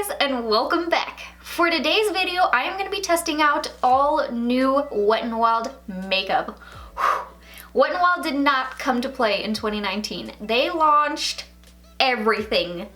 guys, and welcome back. For today's video, I am going to be testing out all new Wet n Wild makeup. Wet n Wild did not come to play in 2019. They launched everything.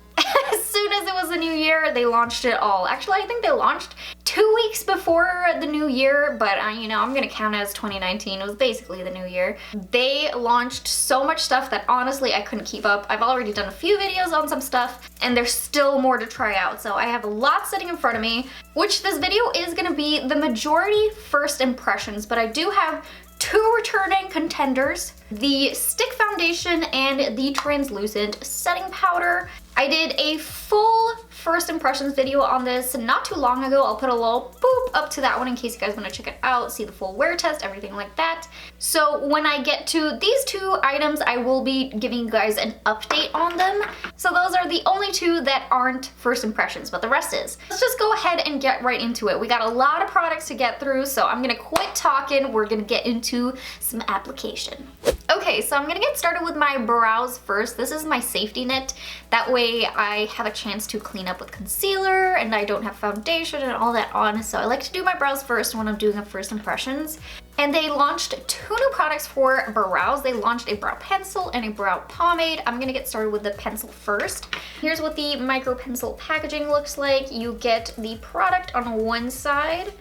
As soon as it was the new year, they launched it all. Actually, I think they launched 2 weeks before the new year, but you know, I'm gonna count it as 2019. It was basically the new year. They launched so much stuff that honestly I couldn't keep up. I've already done a few videos on some stuff, and there's still more to try out. So I have a lot sitting in front of me, which this video is gonna be the majority first impressions, but I do have two returning contenders, the stick foundation and the translucent setting powder. I did a full first impressions video on this not too long ago. I'll put a little boop up to that one in case you guys want to check it out, see the full wear test, everything like that. So when I get to these two items, I will be giving you guys an update on them. So those are the only two that aren't first impressions, but the rest is. Let's just go ahead and get right into it. We got a lot of products to get through, so I'm gonna quit talking. We're gonna get into some application. Okay, so I'm gonna get started with my brows first. This is my safety net. That way I have a chance to clean up with concealer and I don't have foundation and all that on. So I like to do my brows first when I'm doing a first impressions. And they launched two new products for brows. They launched a brow pencil and a brow pomade. I'm gonna get started with the pencil first. Here's what the micro pencil packaging looks like. You get the product on one side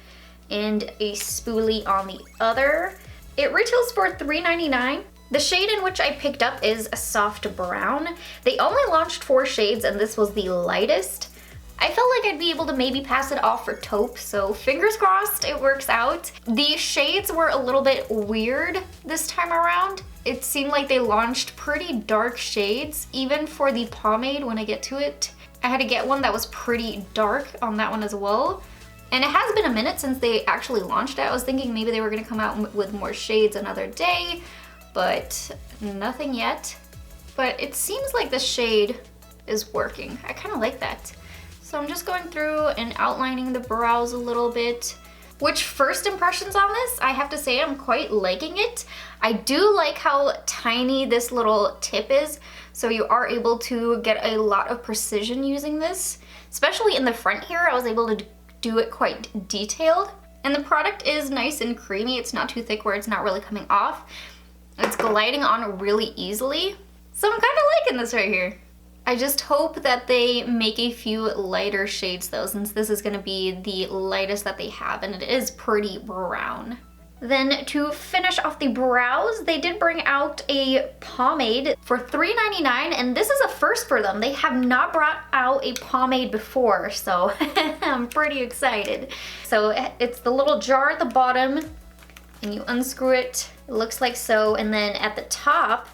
and a spoolie on the other. It retails for $3.99. The shade in which I picked up is a soft brown. They only launched 4 shades and this was the lightest. I felt like I'd be able to maybe pass it off for taupe, so fingers crossed it works out. The shades were a little bit weird this time around. It seemed like they launched pretty dark shades, even for the pomade when I get to it. I had to get one that was pretty dark on that one as well. And it has been a minute since they actually launched it. I was thinking maybe they were gonna come out with more shades another day, but nothing yet. But it seems like the shade is working. I kind of like that. So I'm just going through and outlining the brows a little bit. Which first impressions on this, I have to say I'm quite liking it. I do like how tiny this little tip is, so you are able to get a lot of precision using this. Especially in the front here, I was able to do it quite detailed. And the product is nice and creamy. It's not too thick where it's not really coming off. It's gliding on really easily. So I'm kind of liking this right here. I just hope that they make a few lighter shades though, since this is gonna be the lightest that they have and it is pretty brown. Then to finish off the brows, they did bring out a pomade for $3.99, and this is a first for them. They have not brought out a pomade before, so I'm pretty excited. So it's the little jar at the bottom, and you unscrew it. It looks like so, and then at the top,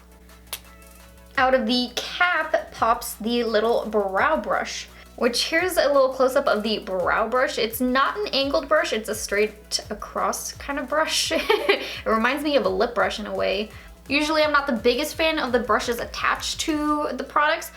out of the cap pops the little brow brush, which here's a little close-up of the brow brush. It's not an angled brush, it's a straight across kind of brush. It reminds me of a lip brush in a way. Usually I'm not the biggest fan of the brushes attached to the products,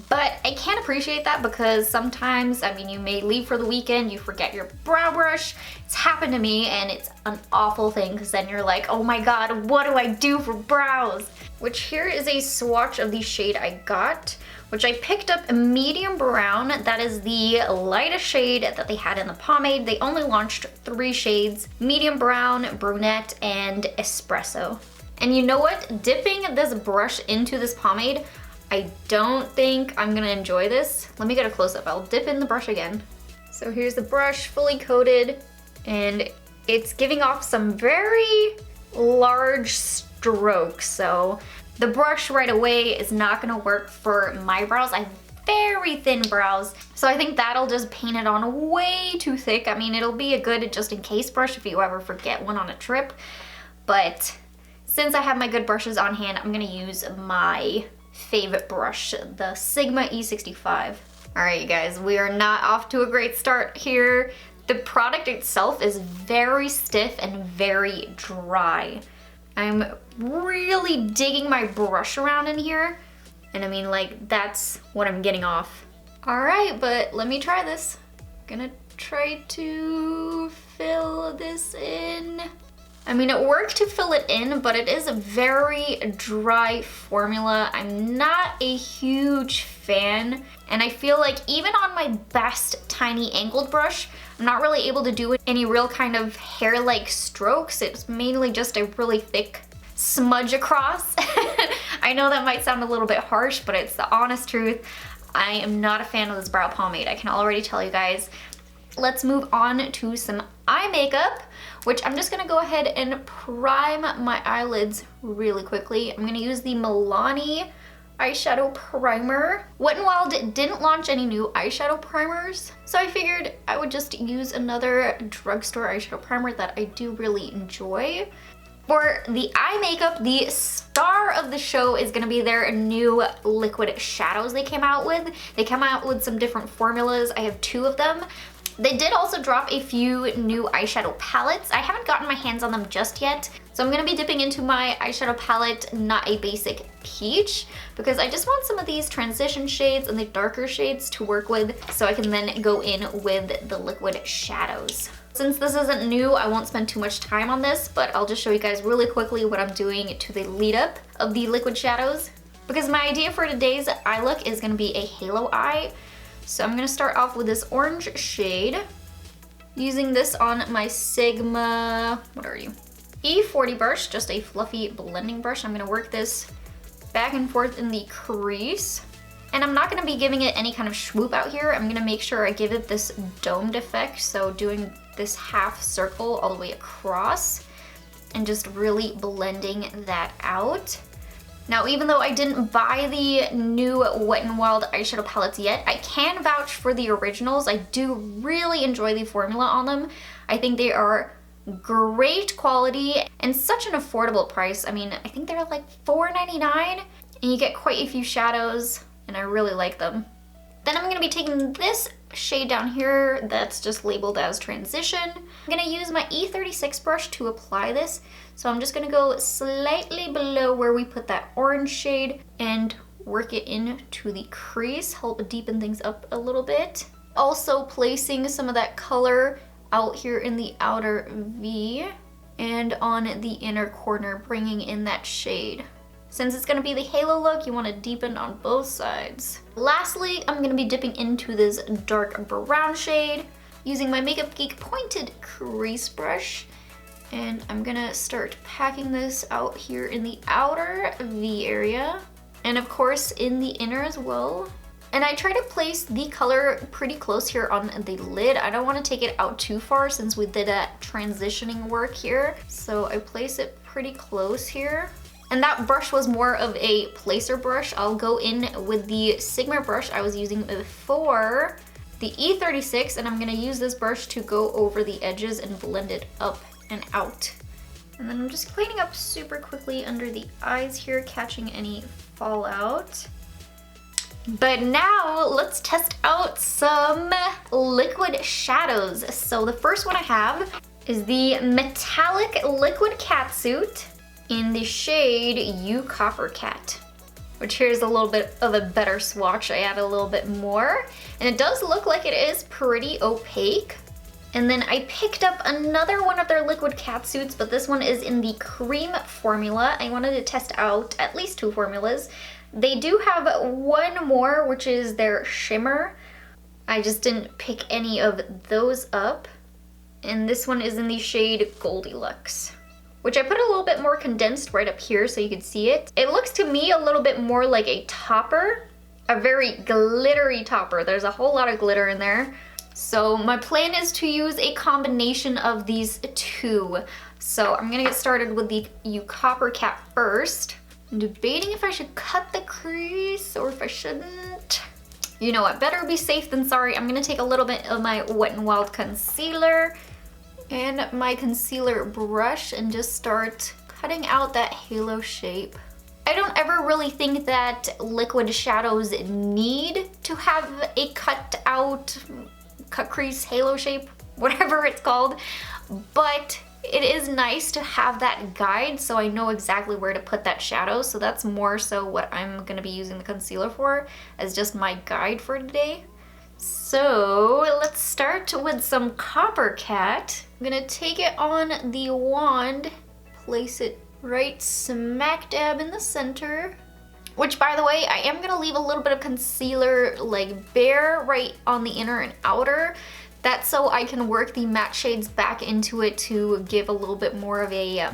but I can appreciate that because sometimes, I mean, you may leave for the weekend, you forget your brow brush. It's happened to me and it's an awful thing because then you're like, oh my god, what do I do for brows? Which here is a swatch of the shade I got, which I picked up a medium brown. That is the lightest shade that they had in the pomade. They only launched 3 shades, medium brown, brunette, and espresso. And you know what? Dipping this brush into this pomade, I don't think I'm gonna enjoy this. Let me get a close-up. I'll dip in the brush again. So here's the brush fully coated, and it's giving off some very large strokes. So the brush right away is not gonna work for my brows. I have very thin brows, so I think that'll just paint it on way too thick. I mean, it'll be a good just in case brush if you ever forget one on a trip, but since I have my good brushes on hand, I'm gonna use my favorite brush, the Sigma E65. All right, you guys, we are not off to a great start here. The product itself is very stiff and very dry. I'm really digging my brush around in here. And I mean, like, that's what I'm getting off. All right, but let me try this. Gonna try to fill this in. I mean, it worked to fill it in, but it is a very dry formula. I'm not a huge fan, and I feel like even on my best tiny angled brush, I'm not really able to do any real kind of hair-like strokes. It's mainly just a really thick smudge across. I know that might sound a little bit harsh, but it's the honest truth. I am not a fan of this brow pomade. I can already tell you guys. Let's move on to some eye makeup, which I'm just gonna go ahead and prime my eyelids really quickly. I'm gonna use the Milani eyeshadow primer. Wet n Wild didn't launch any new eyeshadow primers, so I figured I would just use another drugstore eyeshadow primer that I do really enjoy. For the eye makeup, the star of the show is gonna be their new liquid shadows they came out with. They come out with some different formulas. I have 2 of them. They did also drop a few new eyeshadow palettes. I haven't gotten my hands on them just yet, so I'm gonna be dipping into my eyeshadow palette, Not a Basic Peach, because I just want some of these transition shades and the darker shades to work with so I can then go in with the liquid shadows. Since this isn't new, I won't spend too much time on this, but I'll just show you guys really quickly what I'm doing to the lead up of the liquid shadows, because my idea for today's eye look is gonna be a halo eye. So I'm gonna start off with this orange shade, using this on my Sigma, what are you? E40 brush, just a fluffy blending brush. I'm gonna work this back and forth in the crease. And I'm not gonna be giving it any kind of swoop out here. I'm gonna make sure I give it this domed effect. So doing this half circle all the way across and just really blending that out. Now, even though I didn't buy the new Wet n Wild eyeshadow palettes yet, I can vouch for the originals. I do really enjoy the formula on them. I think they are great quality and such an affordable price. I mean, I think they're like $4.99 and you get quite a few shadows and I really like them. Then I'm gonna be taking this shade down here that's just labeled as Transition. I'm gonna use my E36 brush to apply this. So I'm just gonna go slightly below where we put that orange shade and work it into the crease, help deepen things up a little bit. Also placing some of that color out here in the outer V and on the inner corner, bringing in that shade. Since it's gonna be the halo look, you wanna deepen on both sides. Lastly, I'm gonna be dipping into this dark brown shade using my Makeup Geek pointed crease brush. And I'm gonna start packing this out here in the outer V area. And of course in the inner as well. And I try to place the color pretty close here on the lid. I don't wanna take it out too far since we did that transitioning work here. So I place it pretty close here. And that brush was more of a placer brush. I'll go in with the Sigma brush I was using before, the E36, and I'm gonna use this brush to go over the edges and blend it up and out. And then I'm just cleaning up super quickly under the eyes here, catching any fallout. But now let's test out some liquid shadows. So the first one I have is the Metallic Liquid Catsuit in the shade You Copper Cat, which here's a little bit of a better swatch. I add a little bit more, and it does look like it is pretty opaque. And then I picked up another one of their liquid catsuits, but this one is in the cream formula. I wanted to test out at least 2 formulas. They do have one more, which is their shimmer. I just didn't pick any of those up. And this one is in the shade Goldilocks, which I put a little bit more condensed right up here so you can see it. It looks to me a little bit more like a topper, a very glittery topper. There's a whole lot of glitter in there. So my plan is to use a combination of these 2. So I'm gonna get started with the You Copper Cat first. I'm debating if I should cut the crease or if I shouldn't. You know what, better be safe than sorry. I'm gonna take a little bit of my Wet n Wild concealer and my concealer brush and just start cutting out that halo shape. I don't ever really think that liquid shadows need to have a cut crease, halo shape, whatever it's called, but it is nice to have that guide so I know exactly where to put that shadow. So that's more so what I'm gonna be using the concealer for, as just my guide for today. So let's start with some Copper Cat. I'm gonna take it on the wand, place it right smack dab in the center. Which, by the way, I am gonna leave a little bit of concealer like bare right on the inner and outer. That's so I can work the matte shades back into it to give a little bit more of a,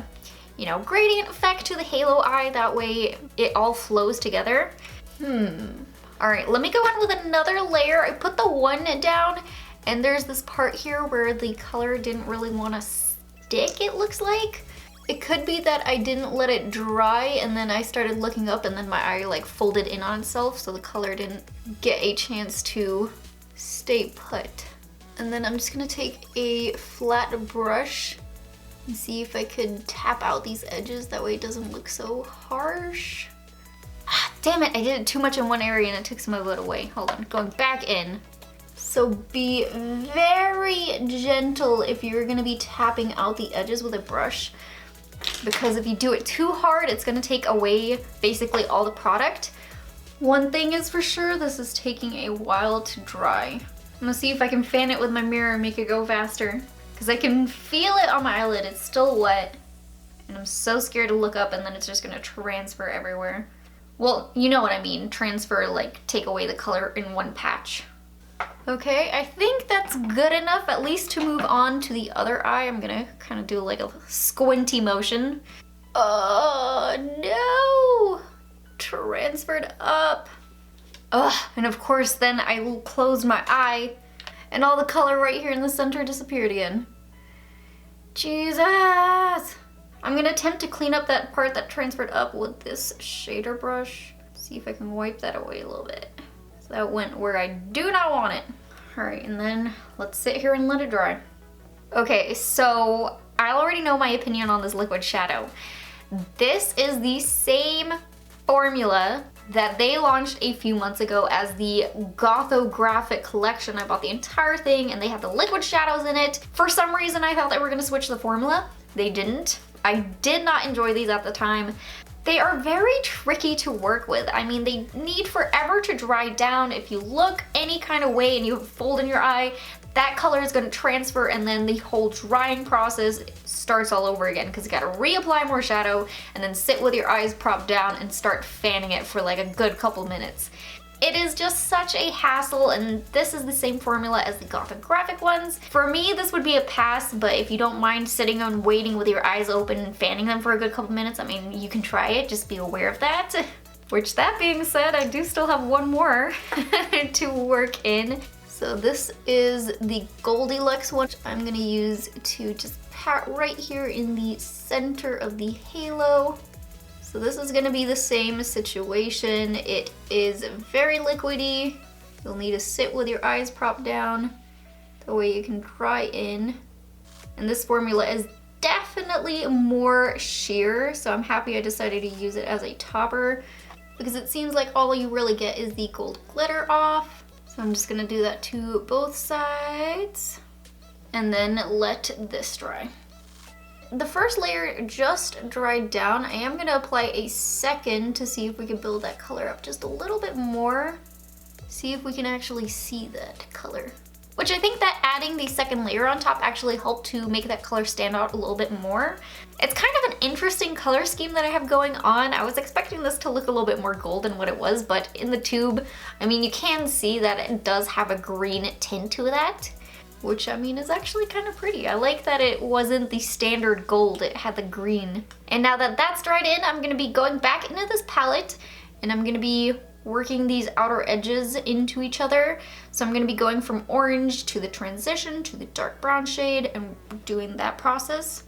you know, gradient effect to the halo eye. That way it all flows together. All right, let me go in with another layer. I put the one down and there's this part here where the color didn't really want to stick, it looks like. It could be that I didn't let it dry and then I started looking up and then my eye like folded in on itself, so the color didn't get a chance to stay put. And then I'm just gonna take a flat brush and see if I could tap out these edges, that way it doesn't look so harsh. Ah, damn it, I did it too much in one area and it took some of it away. Hold on, going back in. So be very gentle if you're gonna be tapping out the edges with a brush, because if you do it too hard, it's gonna take away basically all the product. One thing is for sure, this is taking a while to dry. I'm gonna see if I can fan it with my mirror and make it go faster, because I can feel it on my eyelid. It's still wet, and I'm so scared to look up and then it's just gonna transfer everywhere. Well, you know what I mean, transfer, like take away the color in one patch. Okay, I think that's good enough, at least to move on to the other eye. I'm gonna kind of do like a squinty motion. Oh no! Transferred up. Ugh, and of course then I closed my eye and all the color right here in the center disappeared again. Jesus! I'm gonna attempt to clean up that part that transferred up with this shader brush. See if I can wipe that away a little bit. So that went where I do not want it. All right, and then let's sit here and let it dry. Okay, so I already know my opinion on this liquid shadow. This is the same formula that they launched a few months ago as the Gothographic collection. I bought the entire thing and they have the liquid shadows in it. For some reason I thought they were gonna switch the formula. They didn't. I did not enjoy these at the time. They are very tricky to work with. I mean, they need forever to dry down. If you look any kind of way and you have a fold in your eye, that color is gonna transfer and then the whole drying process starts all over again, because you gotta reapply more shadow and then sit with your eyes propped down and start fanning it for like a good couple minutes. It is just such a hassle, and this is the same formula as the Gothographic ones. For me, this would be a pass, but if you don't mind sitting and waiting with your eyes open and fanning them for a good couple minutes, I mean, you can try it, just be aware of that. Which, that being said, I do still have one more to work in. So this is the Goldilocks one, which I'm gonna use to just pat right here in the center of the halo. So this is gonna be the same situation. It is very liquidy. You'll need to sit with your eyes propped down. That way you can dry in. And this formula is definitely more sheer, so I'm happy I decided to use it as a topper, because it seems like all you really get is the gold glitter off. So I'm just gonna do that to both sides and then let this dry. The first layer just dried down. I am gonna apply a second to see if we can build that color up just a little bit more. See if we can actually see that color. Which I think that adding the second layer on top actually helped to make that color stand out a little bit more. It's kind of an interesting color scheme that I have going on. I was expecting this to look a little bit more gold than what it was, but in the tube, I mean, you can see that it does have a green tint to that, which I mean is actually kind of pretty. I like that it wasn't the standard gold, it had the green. And now that that's dried in, I'm gonna be going back into this palette and I'm gonna be working these outer edges into each other. So I'm gonna be going from orange to the transition to the dark brown shade and doing that process.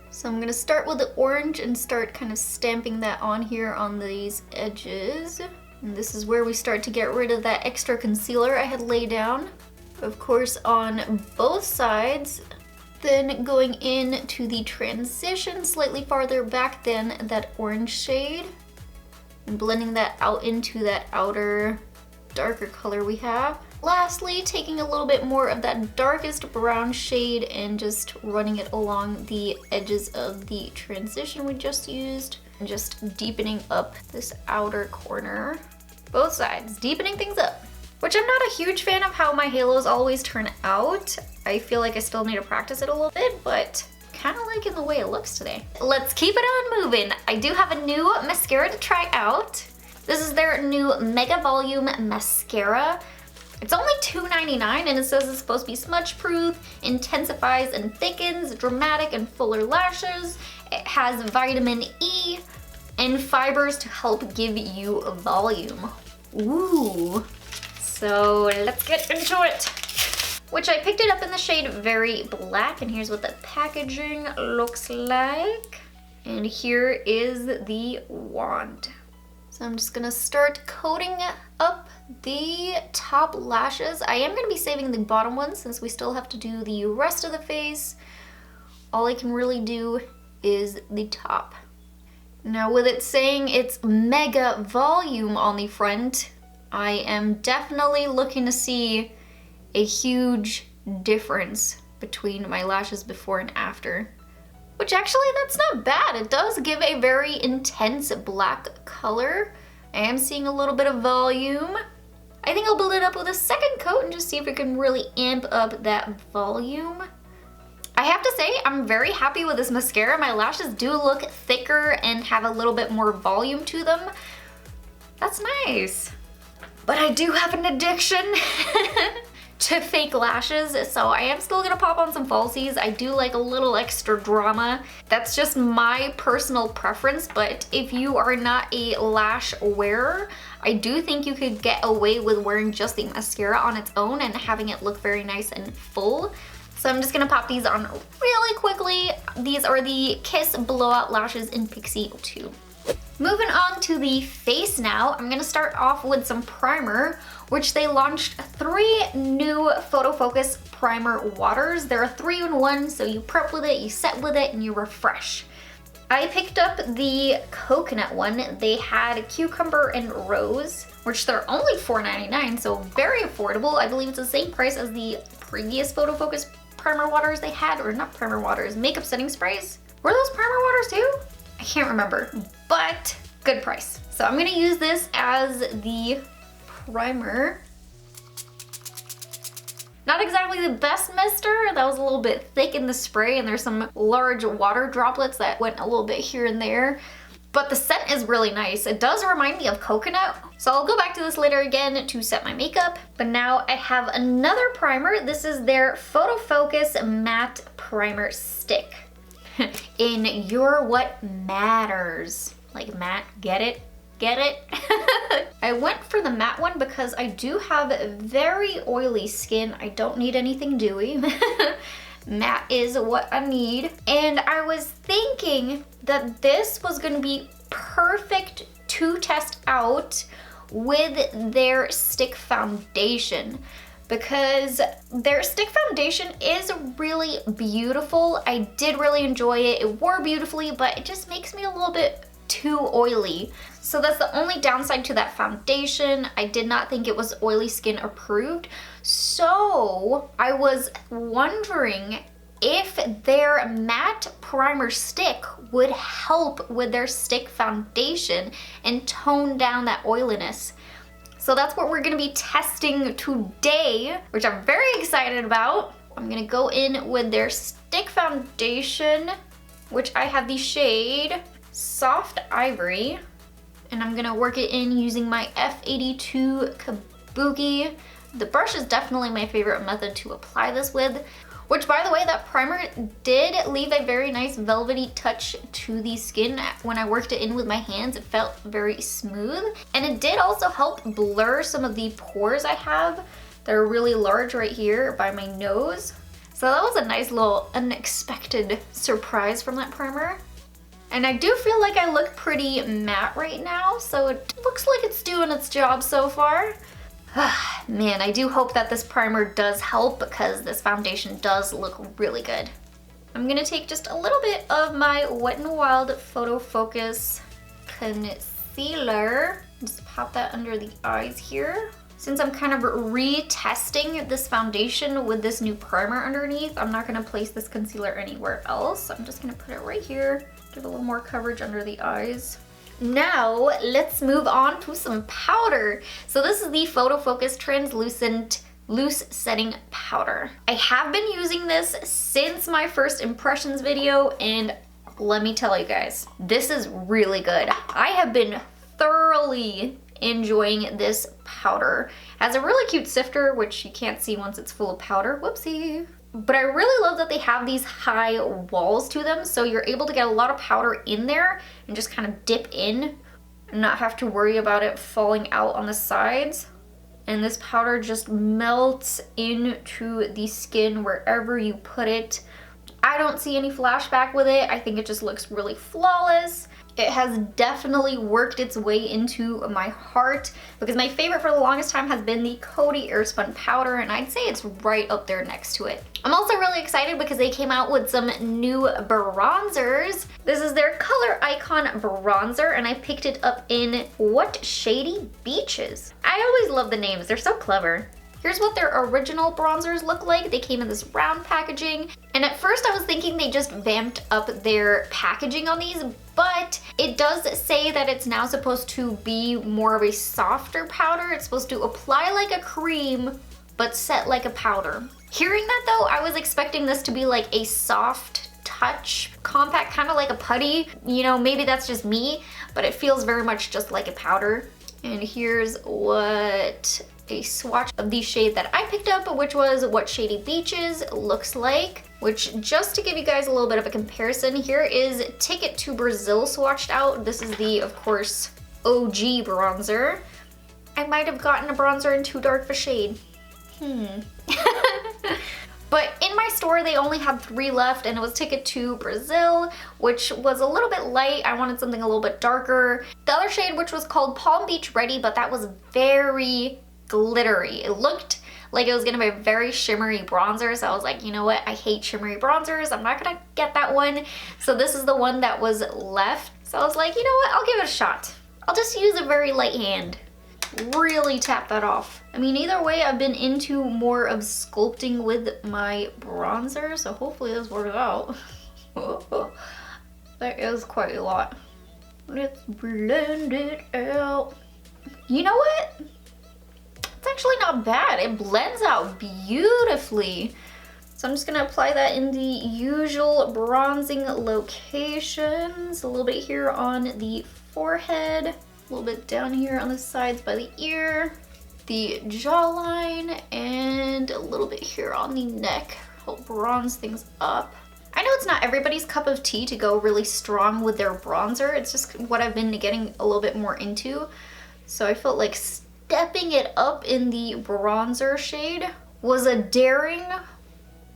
So I'm gonna start with the orange and start kind of stamping that on here on these edges. And this is where we start to get rid of that extra concealer I had laid down. Of course, on both sides. Then going into the transition slightly farther back than that orange shade. And blending that out into that outer darker color we have. Lastly, taking a little bit more of that darkest brown shade and just running it along the edges of the transition we just used. And just deepening up this outer corner. Both sides, deepening things up. which I'm not a huge fan of how my halos always turn out. I feel like I still need to practice it a little bit, but kind of liking the way it looks today. Let's keep it on moving. I do have a new mascara to try out. This is their new Mega Volume Mascara. It's only $2.99 and it says it's supposed to be smudge proof, intensifies and thickens dramatic and fuller lashes. It has vitamin E and fibers to help give you volume. Ooh. So let's get into it. Which I picked it up in the shade Very Black, and here's what the packaging looks like. And here is the wand. So I'm just gonna start coating up the top lashes. I am gonna be saving the bottom ones since we still have to do the rest of the face. All I can really do is the top. Now with it saying it's Mega Volume on the front, I am definitely looking to see a huge difference between my lashes before and after. Which actually, that's not bad. It does give a very intense black color. I am seeing a little bit of volume. I think I'll build it up with a second coat and just see if it can really amp up that volume. I have to say, I'm very happy with this mascara. My lashes do look thicker and have a little bit more volume to them. That's nice. But I do have an addiction to fake lashes, so I am still gonna pop on some falsies. I do like a little extra drama. That's just my personal preference, but if you are not a lash wearer, I do think you could get away with wearing just the mascara on its own and having it look very nice and full. So I'm just gonna pop these on really quickly. These are the Kiss Blowout Lashes in Pixie 2. Moving on to the face now, I'm gonna start off with some primer, which they launched 3 new Photo Focus primer waters. They're a 3-in-1, so you prep with it, you set with it, and you refresh. I picked up the coconut one. They had cucumber and rose, which they're only $4.99, so very affordable. I believe it's the same price as the previous Photo Focus primer waters they had, or not primer waters, makeup setting sprays. Were those primer waters too? I can't remember, but good price. So I'm gonna use this as the primer. Not exactly the best mister. That was a little bit thick in the spray and there's some large water droplets that went a little bit here and there. But the scent is really nice. It does remind me of coconut. So I'll go back to this later again to set my makeup. But now I have another primer. This is their Photo Focus Matte Primer Stick. In Your What Matters. Like matte, get it? Get it? I went for the matte one because I do have very oily skin. I don't need anything dewy. Matte is what I need. And I was thinking that this was gonna be perfect to test out with their stick foundation, because their stick foundation is really beautiful. I did really enjoy it. It wore beautifully, but it just makes me a little bit too oily. So that's the only downside to that foundation. I did not think it was oily skin approved. So I was wondering if their matte primer stick would help with their stick foundation and tone down that oiliness. So that's what we're gonna be testing today, which I'm very excited about. I'm gonna go in with their stick foundation, which I have the shade Soft Ivory, and I'm gonna work it in using my F82 Kabuki. The brush is definitely my favorite method to apply this with, which, by the way, that primer did leave a very nice velvety touch to the skin. When I worked it in with my hands, it felt very smooth. And it did also help blur some of the pores I have that are really large right here by my nose. So that was a nice little unexpected surprise from that primer. And I do feel like I look pretty matte right now, so it looks like it's doing its job so far. Man, I do hope that this primer does help because this foundation does look really good. I'm gonna take just a little bit of my Wet n Wild Photo Focus concealer. Just pop that under the eyes here. Since I'm kind of retesting this foundation with this new primer underneath, I'm not gonna place this concealer anywhere else. I'm just gonna put it right here, give a little more coverage under the eyes. Now let's move on to some powder. So this is the Photo Focus Translucent Loose Setting Powder. I have been using this since my first impressions video, and let me tell you guys, this is really good. I have been thoroughly enjoying this powder. It has a really cute sifter, which you can't see once it's full of powder. Whoopsie. But I really love that they have these high walls to them, so you're able to get a lot of powder in there and just kind of dip in and not have to worry about it falling out on the sides. And this powder just melts into the skin wherever you put it. I don't see any flashback with it. I think it just looks really flawless. It has definitely worked its way into my heart because my favorite for the longest time has been the Coty Airspun powder, and I'd say it's right up there next to it. I'm also really excited because they came out with some new bronzers. This is their Color Icon bronzer, and I picked it up in What Shady Beaches. I always love the names, they're so clever. Here's what their original bronzers look like. They came in this round packaging, and at first I was thinking they just vamped up their packaging on these, but it does say that it's now supposed to be more of a softer powder. It's supposed to apply like a cream, but set like a powder. Hearing that though, I was expecting this to be like a soft touch, compact, kind of like a putty. You know, maybe that's just me, but it feels very much just like a powder. And here's what a swatch of the shade that I picked up, which was What Shady Beaches looks like, which, just to give you guys a little bit of a comparison, here is Ticket to Brazil swatched out. This is the, of course, OG bronzer. I might have gotten a bronzer in too dark of a shade. But in my store, they only had 3 left, and it was Ticket to Brazil, which was a little bit light. I wanted something a little bit darker. The other shade, which was called Palm Beach Ready, but that was very glittery. It looked like it was gonna be a very shimmery bronzer, so I was like, you know what, I hate shimmery bronzers, I'm not gonna get that one. So this is the one that was left. So I was like, you know what, I'll give it a shot. I'll just use a very light hand. Really tap that off. I mean, either way, I've been into more of sculpting with my bronzer, so hopefully this works out. That is quite a lot. Let's blend it out. You know what? It's actually not bad. It blends out beautifully. So I'm just gonna apply that in the usual bronzing locations. A little bit here on the forehead, a little bit down here on the sides by the ear, the jawline, and a little bit here on the neck. Help bronze things up. I know it's not everybody's cup of tea to go really strong with their bronzer. It's just what I've been getting a little bit more into. So I felt like stepping it up in the bronzer shade was a daring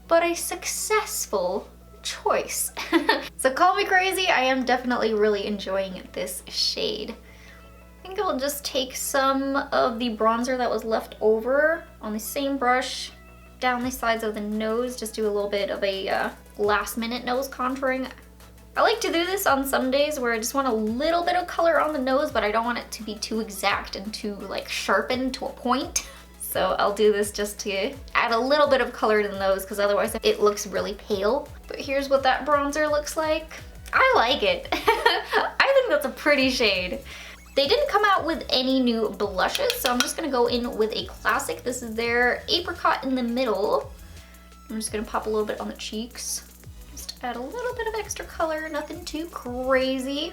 but a successful choice. So call me crazy, I am definitely really enjoying this shade. I think I'll just take some of the bronzer that was left over on the same brush down the sides of the nose, just do a little bit of a last minute nose contouring. I like to do this on some days where I just want a little bit of color on the nose, but I don't want it to be too exact and too like sharpened to a point. So I'll do this just to add a little bit of color to the nose, because otherwise it looks really pale. But here's what that bronzer looks like. I like it. I think that's a pretty shade. They didn't come out with any new blushes, so I'm just gonna go in with a classic. This is their Apricot in the Middle. I'm just gonna pop a little bit on the cheeks. Just add a little bit of extra color, nothing too crazy.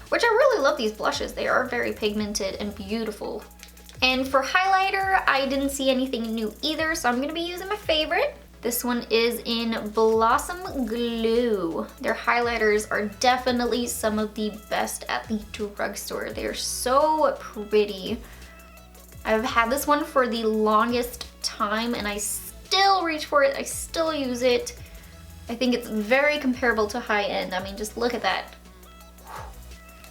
Which I really love these blushes. They are very pigmented and beautiful. And for highlighter, I didn't see anything new either, so I'm gonna be using my favorite. This one is in Blossom Glue. Their highlighters are definitely some of the best at the drugstore. They're so pretty. I've had this one for the longest time and I still reach for it, I still use it. I think it's very comparable to high end. I mean, just look at that.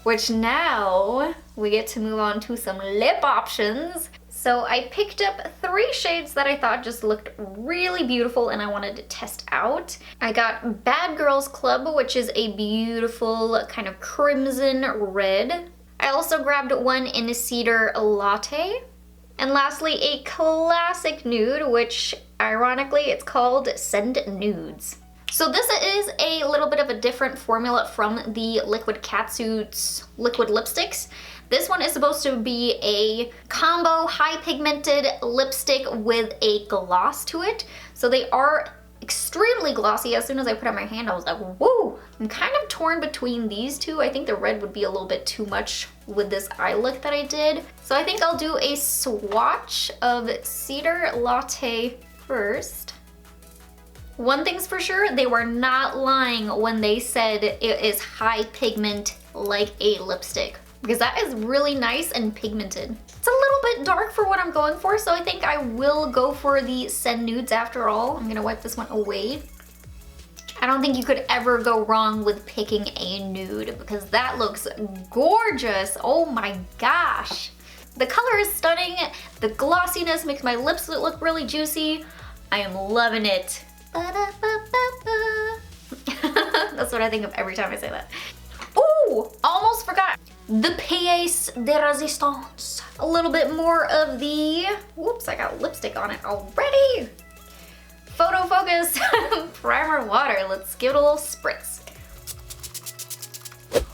Which now we get to move on to some lip options. So I picked up 3 shades that I thought just looked really beautiful and I wanted to test out. I got Bad Girls Club, which is a beautiful kind of crimson red. I also grabbed one in a Cedar Latte. And lastly, a classic nude, which ironically it's called Send Nudes. So this is a little bit of a different formula from the Liquid Catsuit's liquid lipsticks. This one is supposed to be a combo high pigmented lipstick with a gloss to it. So they are extremely glossy. As soon as I put it on my hand, I was like, whoa! I'm kind of torn between these two. I think the red would be a little bit too much with this eye look that I did. So I think I'll do a swatch of Cedar Latte first. One thing's for sure, they were not lying when they said it is high pigment like a lipstick, because that is really nice and pigmented. It's a little bit dark for what I'm going for, so I think I will go for the Send Nudes after all. I'm gonna wipe this one away. I don't think you could ever go wrong with picking a nude because that looks gorgeous. Oh my gosh. The color is stunning. The glossiness makes my lips look really juicy. I am loving it. That's what I think of every time I say that. Ooh, almost forgot. The pièce de résistance. A little bit more of the, whoops, I got lipstick on it already. Photo Focus Primer Water. Let's give it a little spritz.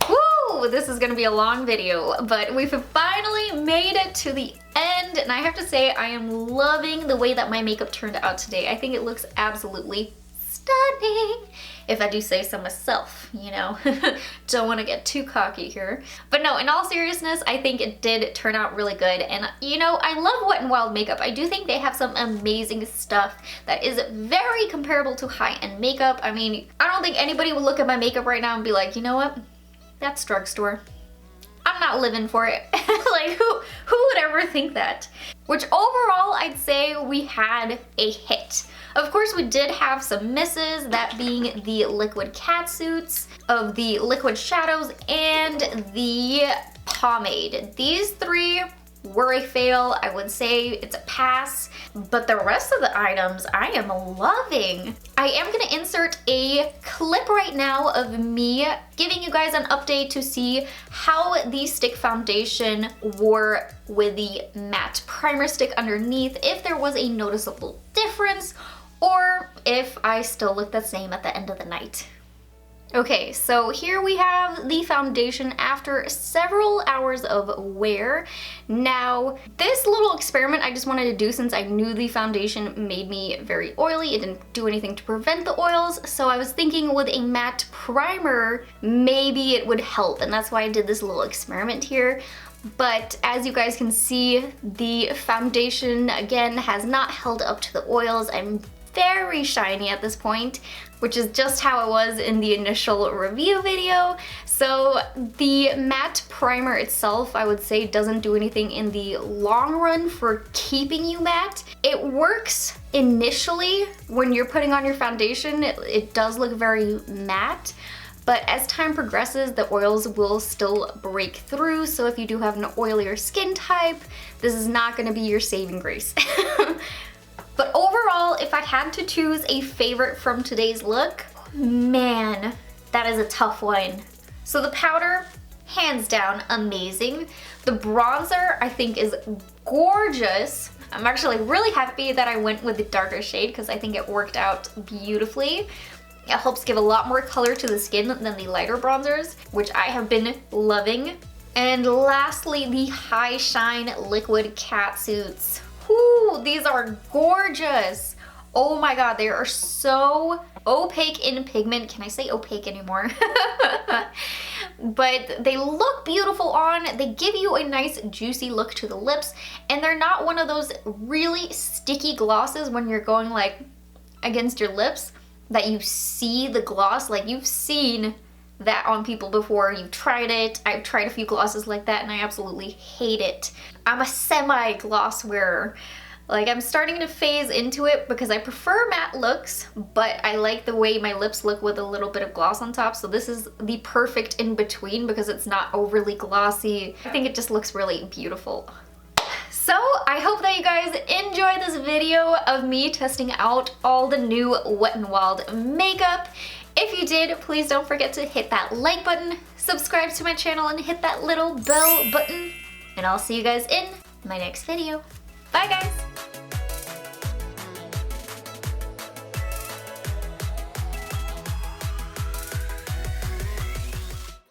Woo, this is gonna be a long video, but we've finally made it to the end, and I have to say I am loving the way that my makeup turned out today. I think it looks absolutely stunning, if I do say so myself, you know. Don't want to get too cocky here. But no, in all seriousness, I think it did turn out really good. And you know, I love Wet n Wild makeup. I do think they have some amazing stuff that is very comparable to high-end makeup. I mean, I don't think anybody would look at my makeup right now and be like, you know what? That's drugstore. I'm not living for it. Like, who would ever think that? Which overall, I'd say we had a hit. Of course, we did have some misses, that being the liquid catsuits, of the liquid shadows, and the pomade. These three were a fail. I would say it's a pass, but the rest of the items I am loving. I am gonna insert a clip right now of me giving you guys an update to see how the stick foundation wore with the matte primer stick underneath, if there was a noticeable difference, or if I still look the same at the end of the night. Okay, so here we have the foundation after several hours of wear. Now, this little experiment I just wanted to do since I knew the foundation made me very oily. It didn't do anything to prevent the oils, so I was thinking with a matte primer, maybe it would help, and that's why I did this little experiment here. But as you guys can see, the foundation, again, has not held up to the oils. I'm very shiny at this point, which is just how it was in the initial review video. So the matte primer itself, I would say, doesn't do anything in the long run for keeping you matte. It works initially when you're putting on your foundation. It does look very matte, but as time progresses, the oils will still break through. So if you do have an oilier skin type, this is not gonna be your saving grace. But overall, if I had to choose a favorite from today's look, man, that is a tough one. So the powder, hands down, amazing. The bronzer, I think, is gorgeous. I'm actually really happy that I went with the darker shade because I think it worked out beautifully. It helps give a lot more color to the skin than the lighter bronzers, which I have been loving. And lastly, the High Shine Liquid Catsuits. Ooh, these are gorgeous. Oh my god, they are so opaque in pigment. Can I say opaque anymore? But they look beautiful on. They give you a nice juicy look to the lips, and they're not one of those really sticky glosses when you're going like against your lips that you see the gloss. Like, you've seen that on people before, you've tried it. I've tried a few glosses like that and I absolutely hate it. I'm a semi-gloss wearer. Like, I'm starting to phase into it because I prefer matte looks, but I like the way my lips look with a little bit of gloss on top. So this is the perfect in between because it's not overly glossy. I think it just looks really beautiful. So I hope that you guys enjoyed this video of me testing out all the new Wet n Wild makeup. If you did, please don't forget to hit that like button, subscribe to my channel, and hit that little bell button. And I'll see you guys in my next video. Bye guys!